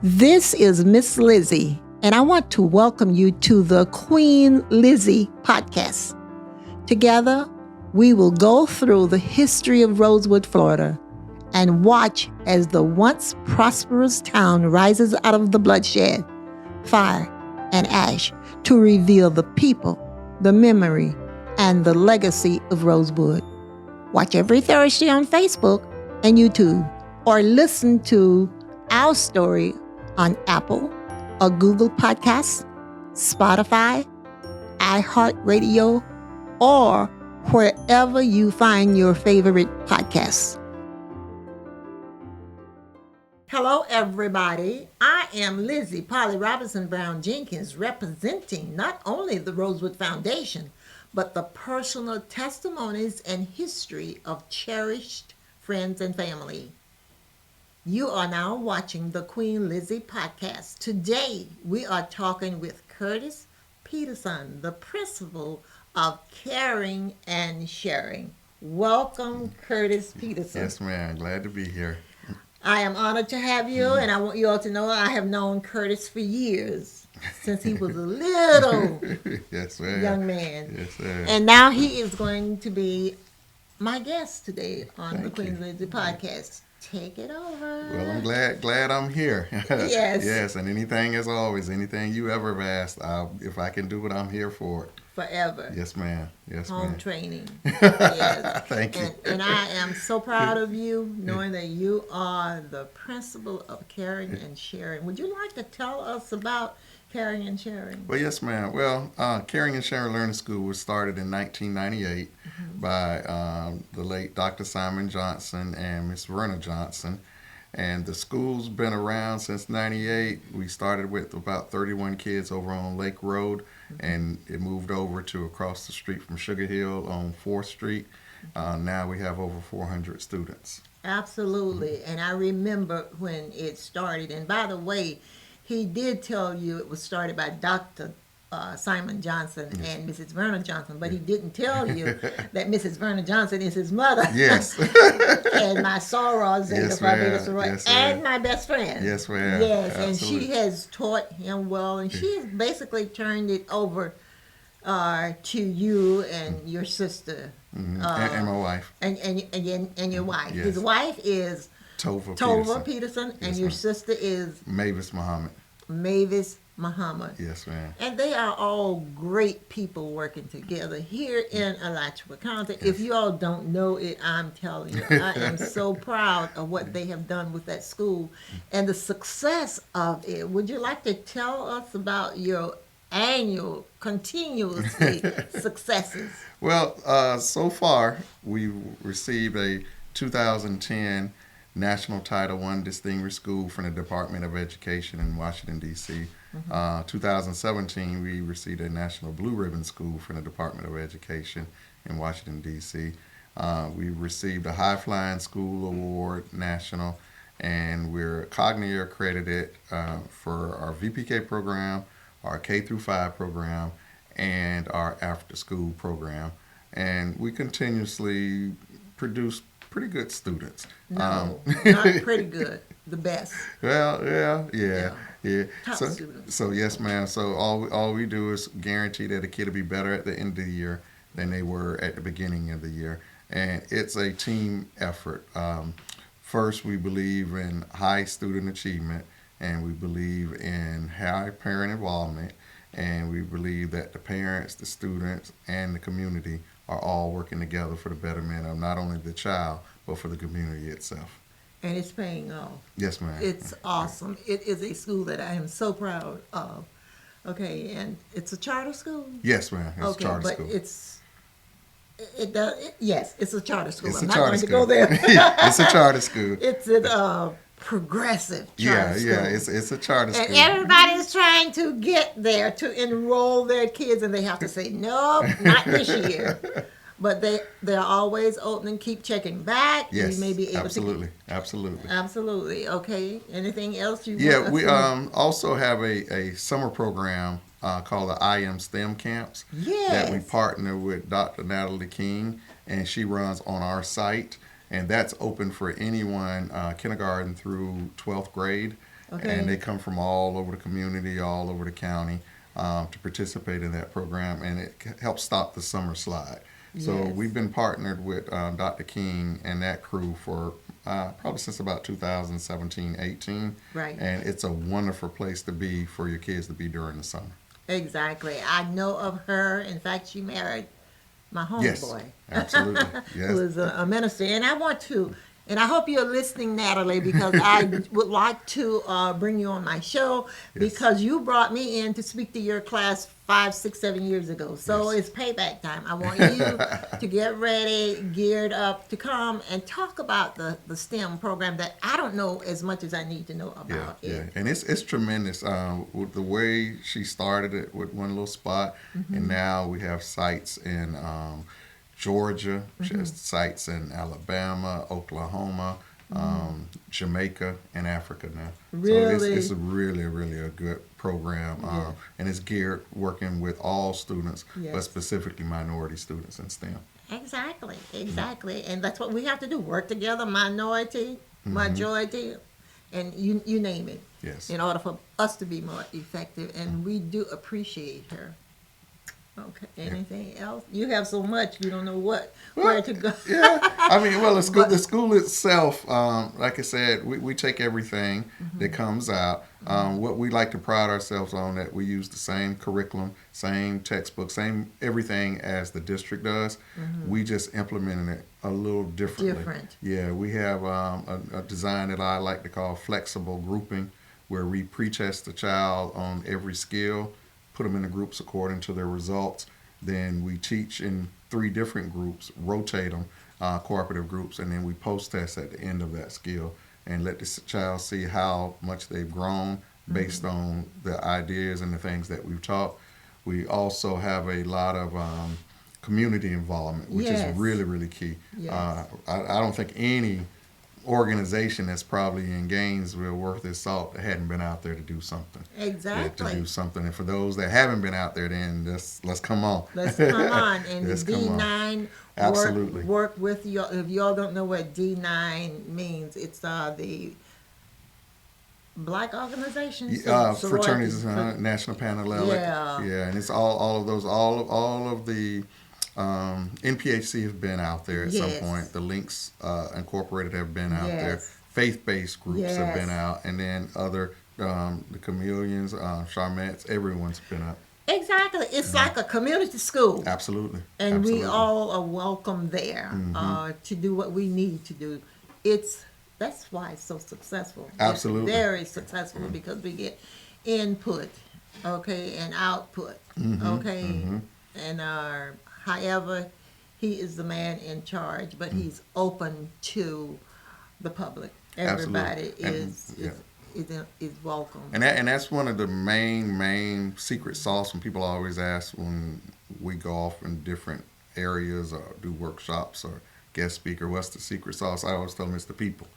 This is Miss Lizzie, and I want to welcome you to the Queen Lizzie podcast. Together, we will go through the history of Rosewood, Florida, and watch as the once prosperous town rises out of the bloodshed, fire, and ash to reveal the people, the memory, and the legacy of Rosewood. Watch every Thursday on Facebook and YouTube, or listen to our story on Apple or Google Podcasts, Spotify, iHeartRadio, or wherever you find your favorite podcasts. Hello, everybody. I am Lizzie Polly Robinson Brown Jenkins, representing not only the Rosewood Foundation, but the personal testimonies and history of cherished friends and family. You are now watching the Queen Lizzie podcast. Today, we are talking with Curtis Peterson, the principal of Caring and Sharing. Welcome, Curtis Peterson. Yes, ma'am. Glad to be here. I am honored to have you, and I want you all to know I have known Curtis for years, since he was a little Yes, ma'am. young man. Yes, ma'am. And now he is going to be my guest today on the Thank Queen you. Lizzie podcast. Take it over. Well, I'm glad I'm here. Yes. Yes, and anything, as always, anything you ever have asked, if I can do it, I'm here for it. Forever. Yes, ma'am. Yes, Home ma'am. training. Yes. Thank you. And I am so proud of you, knowing that you are the principal of Caring and Sharing. Would you like to tell us about Caring and Sharing? Well, yes, ma'am. Well, Caring and Sharing Learning School was started in 1998 by the late Dr. Simon Johnson and Miss Verna Johnson. And the school's been around since 98. We started with about 31 kids over on Lake Road, and it moved over to across the street from Sugar Hill on 4th Street. Now we have over 400 students. Absolutely. And I remember when it started. And by the way, he did tell you it was started by Dr. Simon Johnson and Mrs. Verna Johnson, but he didn't tell you that Mrs. Verna Johnson is his mother. Yes. And my sorors and Yes, the Phi Beta ma'am. sorority, Yes, ma'am. and my best friend. Yes, ma'am. Yes, and Absolutely. she has taught him well, and she's basically turned it over to you and your sister. And my wife, And your wife. Yes. His wife is Tova Peterson. Peterson, and Yes, your ma'am. sister is Mavis Muhammad. Mavis Muhammad. Yes, ma'am. And they are all great people working together here in Alachua County. If you all don't know it, I'm telling you, I am so proud of what they have done with that school and the success of it. Would you like to tell us about your annual, continuously successes? Well, so far, we've received a 2010 National Title I Distinguished School from the Department of Education in Washington, D.C. 2017, we received a National Blue Ribbon School from the Department of Education in Washington, D.C. We received a High Flying School Award, national, and we're Cognier accredited for our VPK program, our K through 5 program, and our after school program. And we continuously produce pretty good students. No, not pretty good. The best. Well, yeah. Top So, students. so yes, ma'am. So all we do is guarantee that a kid will be better at the end of the year than they were at the beginning of the year, and it's a team effort. First, we believe in high student achievement, and we believe in high parent involvement, and we believe that the parents, the students, and the community are all working together for the betterment of not only the child, but for the community itself. And it's paying off. Yes, ma'am. It's awesome. It is a school that I am so proud of. Okay, and it's a charter school? Yes, ma'am. It's Okay, a charter but school. Yes, it's a charter school. It's I'm a not charter going to school. go there. It's a charter school. It's a progressive charter school. It's a charter And school. everybody's trying to get there to enroll their kids, and they have to say, nope, not this year. But they're always open and keep checking back. Yes, You may be able absolutely. to. Absolutely. Okay. Anything else you Yeah, want we us to- also have a summer program called the I Am STEM Camps that we Yes. partner with Dr. Natalie King, and she runs on our site. And that's open for anyone, kindergarten through 12th grade. Okay. And they come from all over the community, all over the county, to participate in that program, and it helps stop the summer slide. So Yes. we've been partnered with Dr. King and that crew for probably since about 2017, 18. Right. And it's a wonderful place to be for your kids to be during the summer. Exactly. I know of her. In fact, she married my Yes, homeboy, absolutely. who Yes. is a minister. And I want to, and I hope you're listening, Natalie, because I would like to bring you on my show Yes. because you brought me in to speak to your class 5, 6, 7 years ago. So Yes. it's payback time. I want you to get ready, geared up to come and talk about the STEM program that I don't know as much as I need to know Yeah, about yeah, it. and it's tremendous. With the way she started it with one little spot, and now we have sites in Georgia, she has sites in Alabama, Oklahoma, Jamaica, and Africa now. So Really? it's really a good program, Yeah. and it's geared working with all students, but Yes. specifically minority students in STEM. Exactly, exactly, and that's what we have to do: work together, minority, majority, and you name it, Yes. in order for us to be more effective. And we do appreciate her. Okay, anything else? You have so much, you don't know where Well, to go. yeah. I mean, well, But the school itself, like I said, we take everything that comes out. What we like to pride ourselves on that we use the same curriculum, same textbook, same everything as the district does. We just implemented it a little differently. Different. Yeah, we have a design that I like to call flexible grouping, where we pre-test the child on every skill, put them into groups according to their results. Then we teach in 3 different groups, rotate them, cooperative groups, and then we post-test at the end of that skill and let the child see how much they've grown based on the ideas and the things that we've taught. We also have a lot of community involvement, which Yes. is really key. Yes. I don't think any organization that's probably in Gainesville worth its salt that hadn't been out there to do something. exactly. To do something. And for those that haven't been out there, then let's come on. Let's come on. And Let's the come on. D9 Absolutely. work with you. If y'all don't know what D9 means, it's the black organization. Fraternities, sororities. National Panel. Yeah. Yeah, and it's all of those, all of the NPHC have been out there at Yes. some point. The Links Incorporated have been out there. Yes. Faith-based groups have been Yes. out, and then other the Chameleons, Charmettes, everyone's been out. Exactly. It's like a community school. Absolutely. And Absolutely. we all are welcome there to do what we need to do. That's why it's so successful. Absolutely. It's very successful because we get input, okay, and output, okay, and however he is the man in charge, but he's open to the public. Everybody Absolutely. is welcome. And that's one of the main secret sauce when people always ask when we go off in different areas or do workshops or guest speaker, what's the secret sauce? I always tell them it's the people.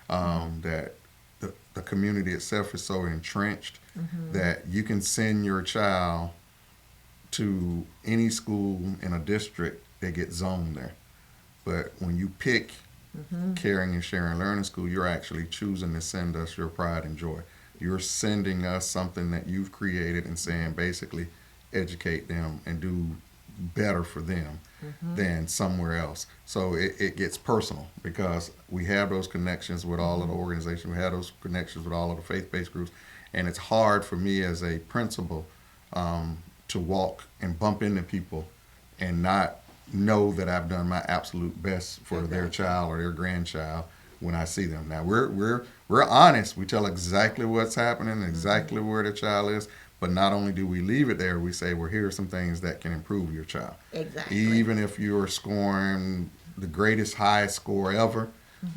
That the community itself is so entrenched that you can send your child to any school in a district that gets zoned there. But when you pick Caring and Sharing Learning School, you're actually choosing to send us your pride and joy. You're sending us something that you've created and saying basically educate them and do better for them than somewhere else. So it gets personal because we have those connections with all of the organizations. We have those connections with all of the faith-based groups. And it's hard for me as a principal to walk and bump into people and not know that I've done my absolute best for their child or their grandchild when I see them. Now we're honest. We tell exactly what's happening, exactly where the child is. But not only do we leave it there, we say, well, here are some things that can improve your child. Exactly. Even if you're scoring the greatest, highest score ever,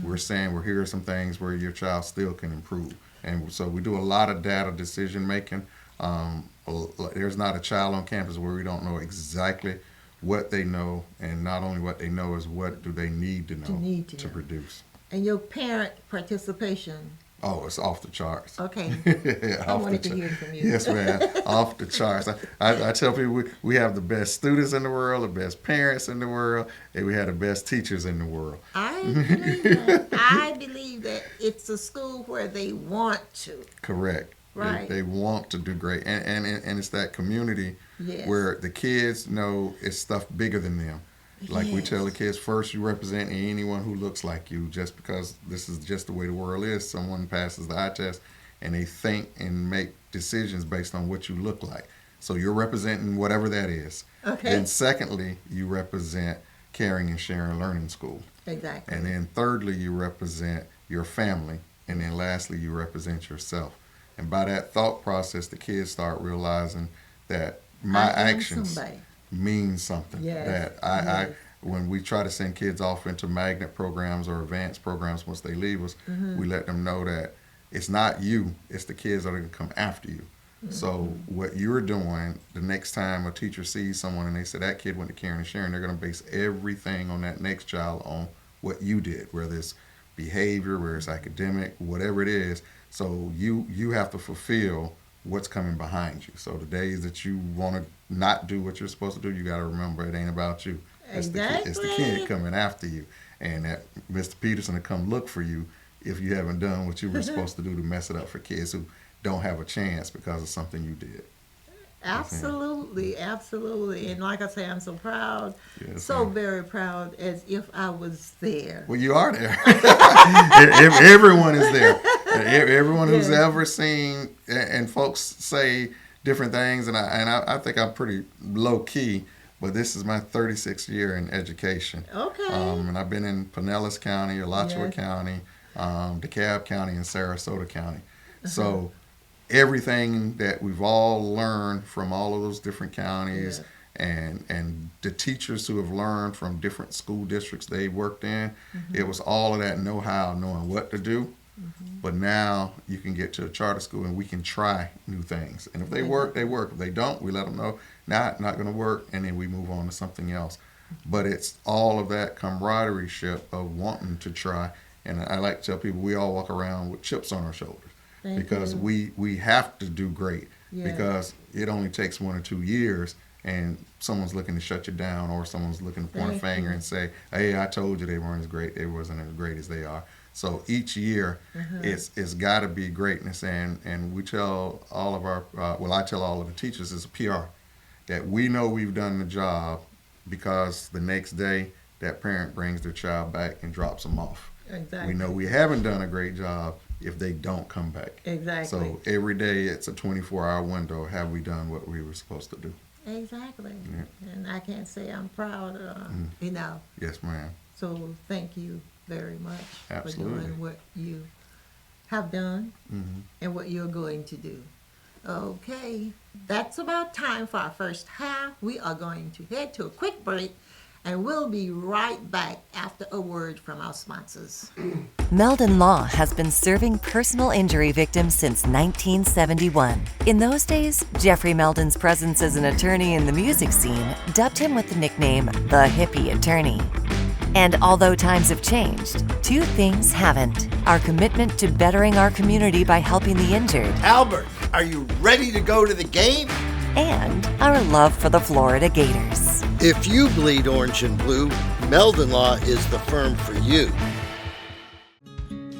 we're saying, well, here are some things where your child still can improve. And so we do a lot of data decision making. There's not a child on campus where we don't know exactly what they know, and not only what they know is what do they need to know to produce. And your parent participation Oh, it's off the charts. Okay. Yeah, I off wanted the to cha- hear from you. Yes, man, off the charts. I tell people we have the best students in the world, the best parents in the world, and we have the best teachers in the world. I believe that. I believe that it's a school where they want to. Correct. Right. They want to do great, and it's that community Yes. where the kids know it's stuff bigger than them. Like we Yes. tell the kids, first you represent anyone who looks like you, just because this is just the way the world is. Someone passes the eye test, and they think and make decisions based on what you look like. So you're representing whatever that is. Okay. Then secondly, you represent Caring and Sharing Learning School. Exactly. And then thirdly, you represent your family. And then lastly, you represent yourself. And by that thought process, the kids start realizing that my I am actions somebody. mean something. Yes. That Yes. when we try to send kids off into magnet programs or advanced programs once they leave us, we let them know that it's not you, it's the kids that are going to come after you. So what you're doing, the next time a teacher sees someone and they say that kid went to Caring and Sharing, they're going to base everything on that next child on what you did, whether it's behavior, whether it's academic, whatever it is. So you have to fulfill what's coming behind you. So the days that you want to not do what you're supposed to do, you got to remember it ain't about you. It's the kid coming after you. And that Mr. Peterson will come look for you if you haven't done what you were supposed to do to mess it up for kids who don't have a chance because of something you did. Absolutely, absolutely. And like I say, I'm so proud, Yes, so ma'am. very proud, as if I was there. Well, you are there. Everyone is there. Everyone who's Yeah. ever seen, and folks say different things, and I think I'm pretty low key, but this is my 36th year in education. Okay. And I've been in Pinellas County, Alachua Yes. County, DeKalb County, and Sarasota County. So everything that we've all learned from all of those different counties, and the teachers who have learned from different school districts they worked in, it was all of that know-how, knowing what to do. But now you can get to a charter school and we can try new things. And if they work, they work. If they don't, we let them know, not going to work, and then we move on to something else. But it's all of that camaraderie of wanting to try. And I like to tell people we all walk around with chips on our shoulders. Thank Because you. we have to do great, Yeah. because it only takes 1 or 2 years and someone's looking to shut you down, or someone's looking to point a Thank finger you. and say, hey, I told you they weren't as great, they wasn't as great as they are. So each year it's got to be greatness, and we tell all of our I tell all of the teachers, it's a PR, that we know we've done the job, because the next day that parent brings their child back and drops them off. Exactly. We know we haven't done a great job if they don't come back. Exactly. So every day it's a 24-hour window. Have we done what we were supposed to do? Exactly. Yeah. And I can't say I'm proud enough. Yes, ma'am. So thank you very much Absolutely. for doing what you have done and what you're going to do. Okay, that's about time for our first half. We are going to head to a quick break, and we'll be right back after a word from our sponsors. Meldon Law has been serving personal injury victims since 1971. In those days, Jeffrey Meldon's presence as an attorney in the music scene dubbed him with the nickname the Hippie Attorney. And although times have changed, two things haven't: our commitment to bettering our community by helping the injured, Albert, are you ready to go to the game? and our love for the Florida Gators. If you bleed orange and blue, Meldon Law is the firm for you.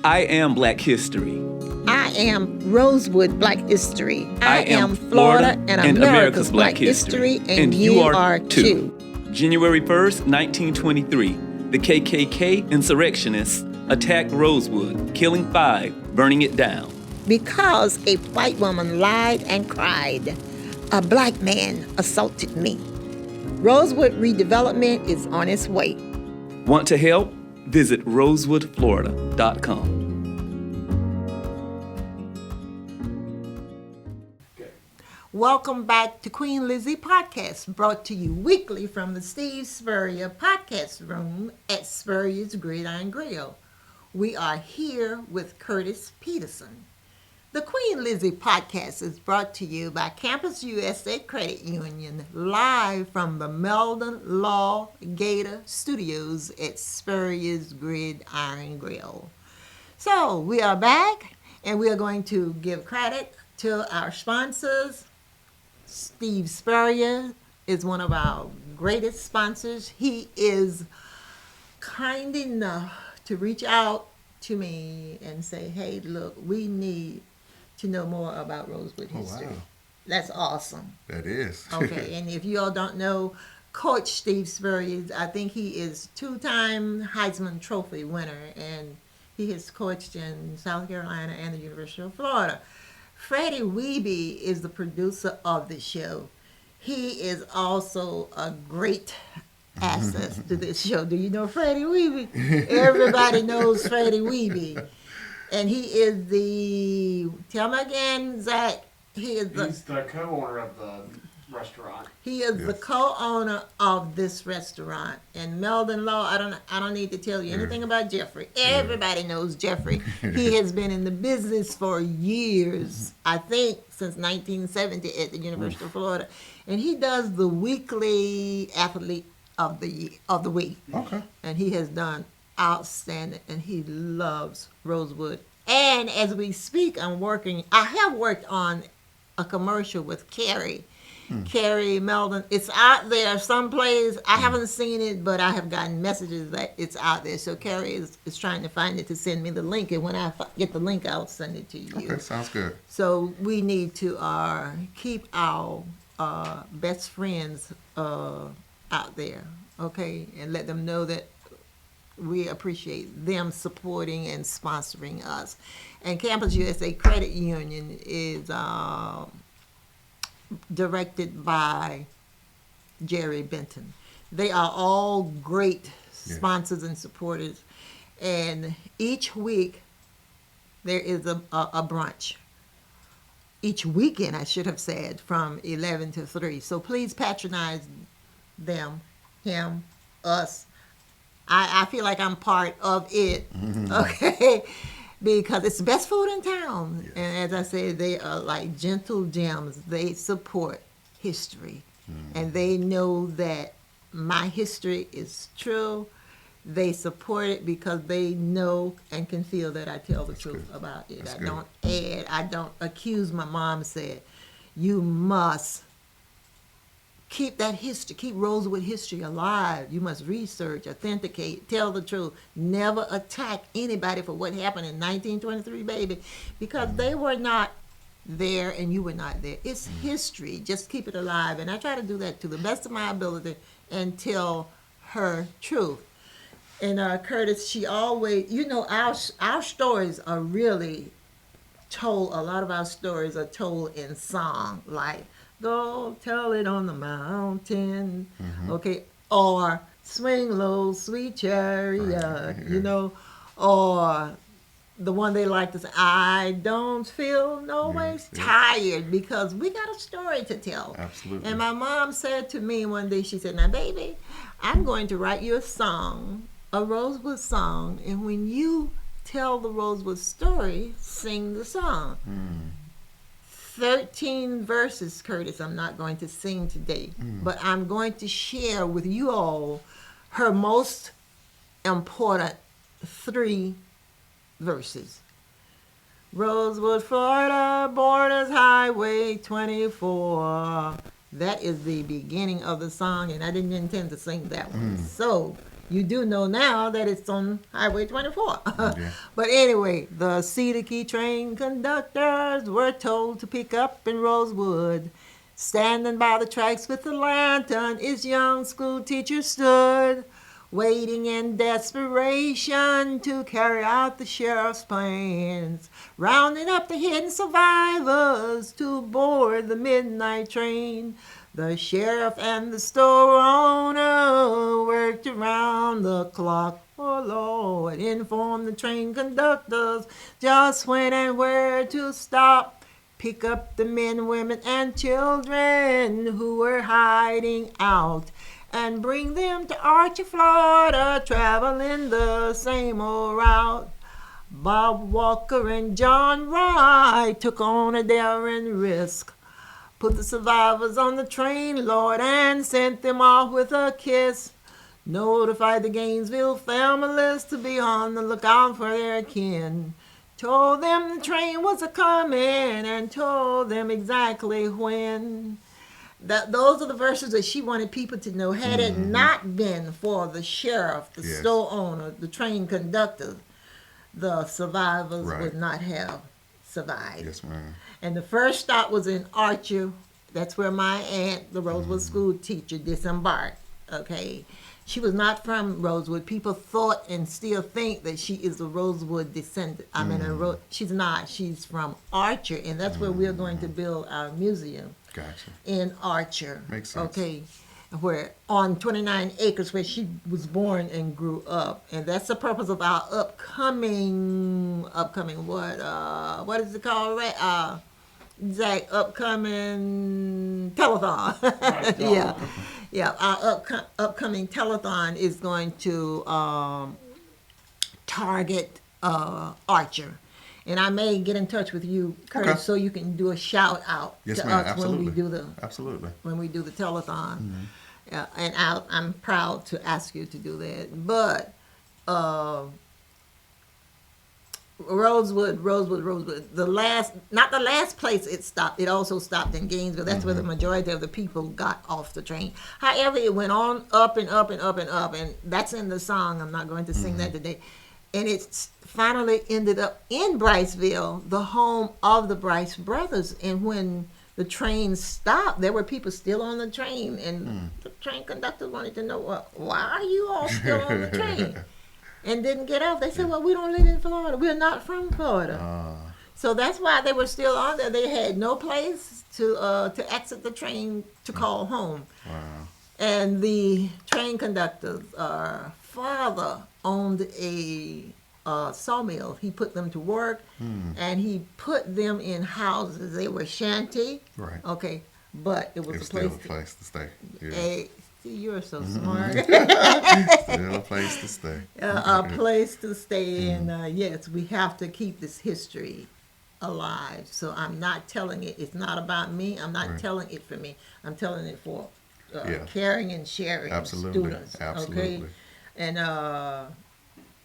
I am Black History. I am Rosewood Black History. I am Florida and America's Black History, and you are too. January 1st, 1923, the KKK insurrectionists attacked Rosewood, killing 5, burning it down. Because a white woman lied and cried, a black man assaulted me. Rosewood redevelopment is on its way. Want to help? Visit rosewoodflorida.com. Welcome back to Queen Lizzie Podcast, brought to you weekly from the Steve Spurrier Podcast Room at Spurrier's Gridiron Grill. We are here with Curtis Peterson. The Queen Lizzie Podcast is brought to you by Campus USA Credit Union, live from the Meldon Law Gator Studios at Spurrier's Gridiron Grill. So we are back, And we are going to give credit to our sponsors. Steve Spurrier is one of our greatest sponsors. He is kind enough to reach out to me and say, hey, look, we need to know more about Rosewood history. Wow. That's awesome. That is. Okay, and if you all don't know Coach Steve Spurrier, I think he is two-time Heisman Trophy winner, and he has coached in South Carolina and the University of Florida. Freddie Weeby is the producer of the show. He is also a great asset to this show. Do you know Freddie Weeby? Everybody knows Freddie Weeby. And he is tell me again, Zach. He's the co-owner of the restaurant. He is the co-owner of this restaurant. And Meldon Law, I don't need to tell you anything about Jeffrey. Everybody knows Jeffrey. He has been in the business for years, I think since 1970 at the University of Florida. And he does the weekly athlete of the week. Okay. And he has done outstanding, and he loves Rosewood. And as we speak, I have worked on a commercial with Carrie. Carrie Meldon. It's out there someplace. I haven't seen it, but I have gotten messages that it's out there. So Carrie is trying to find it to send me the link, and when I get the link, I'll send it to you. Okay, sounds good. So we need to keep our best friends out there, okay, and let them know that we appreciate them supporting and sponsoring us. And Campus USA Credit Union is directed by Jerry Benton. They are all great sponsors and supporters. And each week there is a brunch. Each weekend, I should have said, from 11 to 3. So please patronize them, him, us. I feel like I'm part of it, okay? Because it's the best food in town. Yes. And as I said, they are like gentle gems. They support history. And they know that my history is true. They support it because they know and can feel that I tell the truth about it. I don't add, I don't accuse. My mom said, you must keep that history, keep Rosewood history alive. You must research, authenticate, tell the truth. Never attack anybody for what happened in 1923, baby, because they were not there and you were not there. It's history. Just keep it alive. And I try to do that to the best of my ability and tell her truth. And Curtis, she always, our stories are really told, a lot of our stories are told in song, like, go tell it on the mountain, okay, or swing low, sweet chariot, or the one they like to say, I don't feel no ways tired, because we got a story to tell. Absolutely. And my mom said to me one day, she said, now, baby, I'm going to write you a song, a Rosewood song, and when you tell the Rosewood story, sing the song. 13 verses, Curtis, I'm not going to sing today, but I'm going to share with you all her most important 3 verses. Rosewood, Florida, borders Highway 24. That is the beginning of the song, and I didn't intend to sing that one. So you do know now that it's on Highway 24. But anyway, the Cedar Key train conductors were told to pick up in Rosewood. Standing by the tracks with a lantern, his young school teacher stood, waiting in desperation to carry out the sheriff's plans, rounding up the hidden survivors to board the midnight train. The sheriff and the store owner worked around the clock, oh Lord, informed the train conductors just when and where to stop, pick up the men, women, and children who were hiding out, and bring them to Archer, Florida, traveling the same old route. Bob Walker and John Wright took on a daring risk, put the survivors on the train, Lord, and sent them off with a kiss. Notified the Gainesville families to be on the lookout for their kin. Told them the train was a-coming and told them exactly when. Those are the verses that she wanted people to know. Had it not been for the sheriff, the Yes. store owner, the train conductor, the survivors Right. would not have survived. Yes, ma'am. And the first stop was in Archer. That's where my aunt, the Rosewood school teacher, disembarked. Okay. She was not from Rosewood. People thought and still think that she is a Rosewood descendant. I mean, she's not. She's from Archer, and that's where we're going to build our museum. Gotcha. In Archer. Makes sense. Okay. Where on 29 acres where she was born and grew up. And that's the purpose of our upcoming what is it called? Right? Zach, upcoming telethon. Right, Yeah. Yeah. Our upcoming telethon is going to target Archer. And I may get in touch with you, Curtis, Okay. so you can do a shout out Yes, to ma'am. us Absolutely. when Absolutely. we do the telethon. And I'm proud to ask you to do that. But Rosewood. Not the last place it stopped. It also stopped in Gainesville. That's where the majority of the people got off the train. However, it went on up and up and up and up, and that's in the song. I'm not going to sing that today. And it finally ended up in Briceville, the home of the Brice brothers. And when the train stopped, there were people still on the train, and the train conductor wanted to know, well, why are you all still on the train? And didn't get off. They said, well, we don't live in Florida. We're not from Florida. So that's why they were still on there. They had no place to exit the train to call home. Wow. And the train conductor's father owned a sawmill. He put them to work, and he put them in houses. They were shanty. Right. Okay, but it was It's a place. still a place to stay. Yeah. See, you're so smart. Still a place to stay. A place to stay, and yes, we have to keep this history alive. So I'm not telling it. It's not about me. I'm not Right. telling it for me. I'm telling it for Yeah. caring and sharing Absolutely. students. Okay, Absolutely. and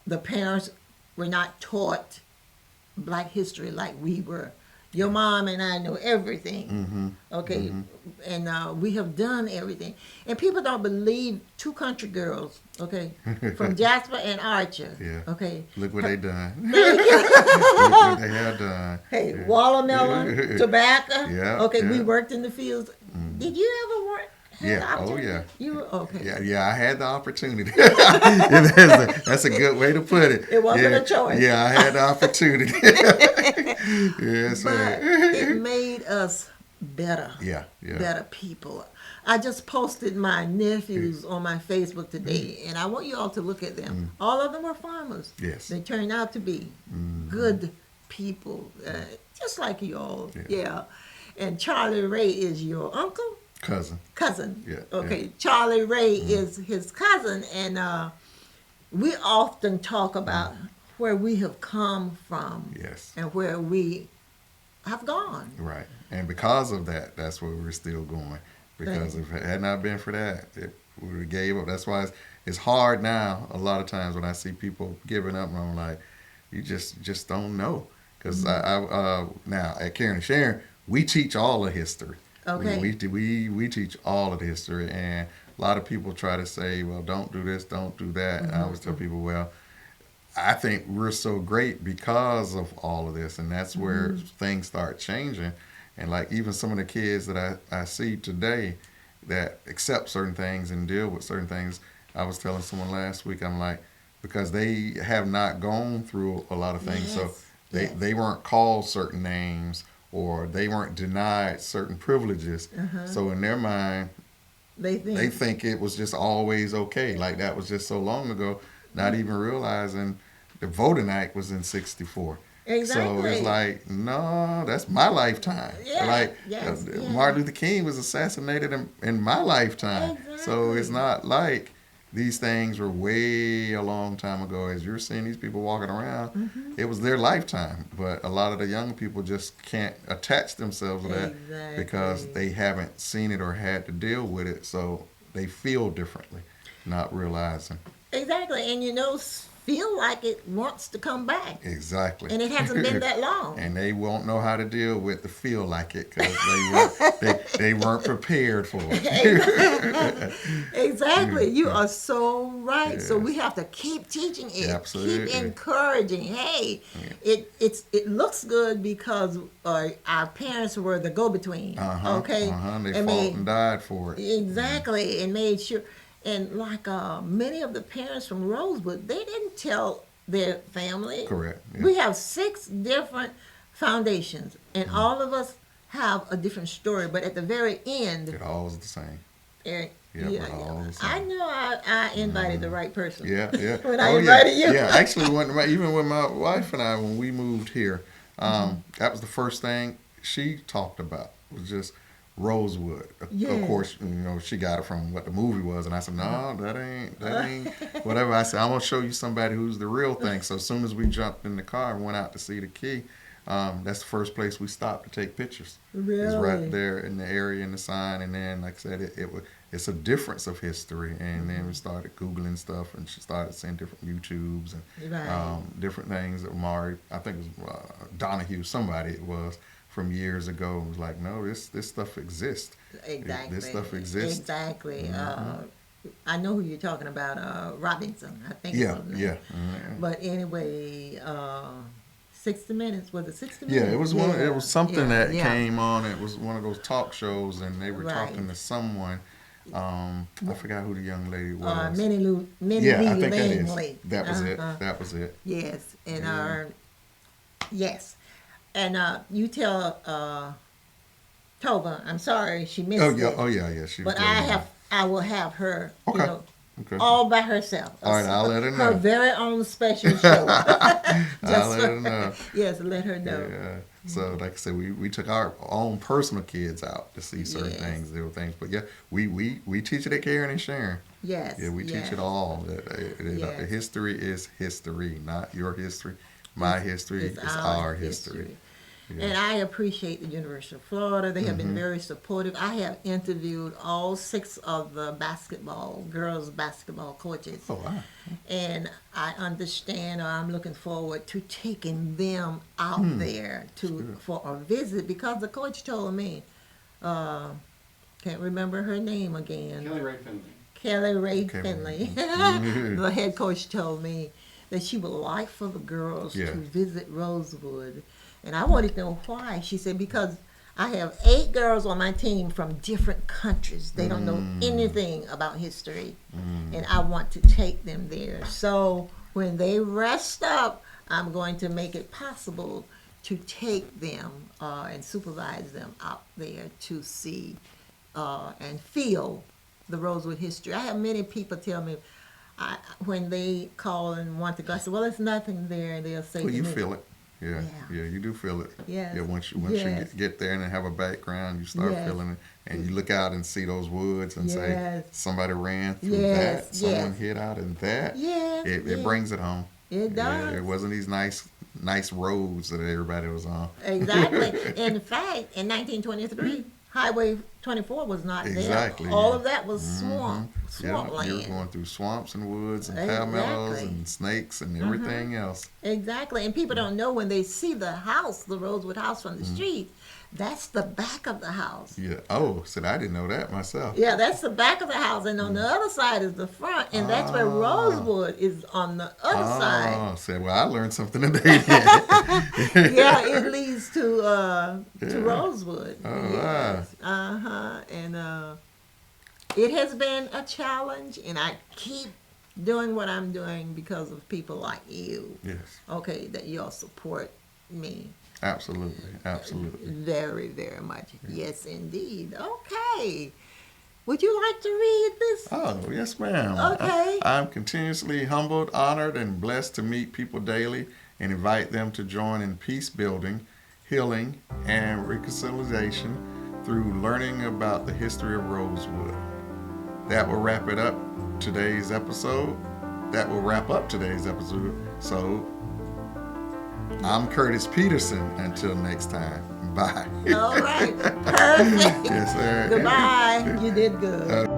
the parents were not taught Black history like we were. Your mom and I know everything. Okay, and we have done everything. And people don't believe two country girls. Okay, from Jasper and Archer. Yeah. Okay. Look what they done. Look what they have done. Hey, Yeah. watermelon, tobacco. Yeah, Okay, we yeah. worked in the fields. Did you ever work? had the Yeah. Oh, opportunity? yeah. You were okay. Yeah, I had the opportunity. That's a good way to put it. It wasn't yeah, a choice. Yeah, I had the opportunity. Yes, But sir. it made us better. Yeah, yeah. Better people. I just posted my nephews on my Facebook today, and I want you all to look at them. All of them are farmers. Yes. They turned out to be good people, just like you all. Yeah. Yeah. And Charlie Ray is your uncle? Cousin. Yeah, Okay. yeah. Charlie Ray is his cousin, and we often talk about where we have come from Yes. and where we have gone. Right. And because of that, that's where we're still going. Because if it had not been for that, we would have gave up. That's why it's hard now. A lot of times when I see people giving up, and I'm like, you just don't know. Because I now at Karen and Sharon, we teach all the history. Okay. We teach all of the history, and a lot of people try to say, well, don't do this, don't do that. And I always tell people, well, I think we're so great because of all of this, and that's where things start changing. And like even some of the kids that I see today that accept certain things and deal with certain things, I was telling someone last week, I'm like, because they have not gone through a lot of things, so they weren't called certain names or they weren't denied certain privileges. So in their mind, They they think. think it was just always okay. Like that was just so long ago, not even realizing the Voting Act was in '64. So Exactly. it's like, no, that's my lifetime. Yeah, Like yes, yeah. Martin Luther King was assassinated in my lifetime. So it's Exactly. not like these things were way a long time ago. As you're seeing these people walking around, it was their lifetime. But a lot of the young people just can't attach themselves to that because Exactly. they haven't seen it or had to deal with it. So they feel differently, not realizing. Exactly. And you know, feel like it wants to come back. Exactly. And it hasn't been that long. And they won't know how to deal with the feel like it because they weren't prepared for it. Exactly. You are so right. Yes. So we have to keep teaching it. Absolutely. Keep encouraging. Hey, it looks good because our parents were the go-between. Okay. They fought and died for it. Exactly. And made sure. And like many of the parents from Rosewood, they didn't tell their family. Correct. Yeah. We have 6 different foundations, and all of us have a different story. But at the very end, It all is the same. Eric, we're all the same. I know I invited the right person. Yeah. When I invited you. Yeah, actually, even with my wife and I, when we moved here, that was the first thing she talked about, was just Rosewood. Of course, she got it from what the movie was, and I said, no, that ain't whatever. I said, I'm gonna show you somebody who's the real thing. So as soon as we jumped in the car and went out to see the key, that's the first place we stopped to take pictures. Really? It's right there in the area in the sign, and then, like I said, it's a difference of history. And then we started Googling stuff, and she started seeing different YouTubes and different things that Mari, I think it was Donahue, somebody it was, from years ago, was like, no, this stuff exists. Exactly. This stuff exists. Exactly. I know who you're talking about, Robinson, I think. Yeah, it was yeah. But anyway, 60 Minutes, was it 60 Minutes? Yeah, it was one. It was something that yeah. came on. It was one of those talk shows, and they were Right. talking to someone. I forgot who the young lady was. Minnie Yeah, I think that Langley. is. That was it. That was it. Yes, and yes, and you tell Tova, I'm sorry she missed it. Oh yeah. She was But telling I will have her, Okay. Okay. all by herself. All right, I'll let her Her know. very own special show. I'll let her know. Yes, let her know. Yeah. So, like I said, we took our own personal kids out to see certain Yes. things, little things. But yeah, we teach it at caring and sharing. Yes. Yeah, we teach it all. Yes. History is history, not your history. My history is our history. Yeah. And I appreciate the University of Florida. They have been very supportive. I have interviewed all 6 of the girls basketball coaches. Oh, wow. And I understand, or I'm looking forward to taking them out there for a visit, because the coach told me, can't remember her name again. Kelly Ray Finley. The head coach told me that she would like for the girls to visit Rosewood. And I wanted to know why. She said, because I have 8 girls on my team from different countries. They don't know anything about history. And I want to take them there. So when they rest up, I'm going to make it possible to take them and supervise them out there to see and feel the Rosewood history. I have many people tell me, when they call and want to go, I say, well, there's nothing there. And they'll say, Well, to you me, feel it. Yeah, you do feel it. Yes. Yeah, once you Yes. get there and have a background, you start Yes. feeling it, and you look out and see those woods and say, Yes. somebody ran through Yes, that, someone yes. hit out in that. Yes, It yes. brings it home. It does. Yeah, it wasn't these nice roads that everybody was on. Exactly. In fact, in 1923, Highway 24 was not Exactly, there. All yeah. of that was swamp You were land. going through swamps and woods and Exactly. palmettos and snakes and everything else. Exactly. And people don't know, when they see the house, the Rosewood house from the street, that's the back of the house. Yeah. Oh, said I didn't know that myself. Yeah, that's the back of the house, and on the other side is the front, and that's where Rosewood is on the other side. Oh, said, well, I learned something today. Then. Yeah, it leads to Rosewood. Oh, Yes. And it has been a challenge, and I keep doing what I'm doing because of people like you. Yes, Okay, that y'all support me absolutely. very, very much. Yes, indeed. Okay. Would you like to read this? Oh, yes, ma'am. Okay. I'm continuously humbled, honored, and blessed to meet people daily and invite them to join in peace building, healing, and reconciliation through learning about the history of Rosewood. That will wrap up today's episode. So, I'm Curtis Peterson. Until next time, bye. All right. Perfect. Yes, sir. Goodbye. You did good.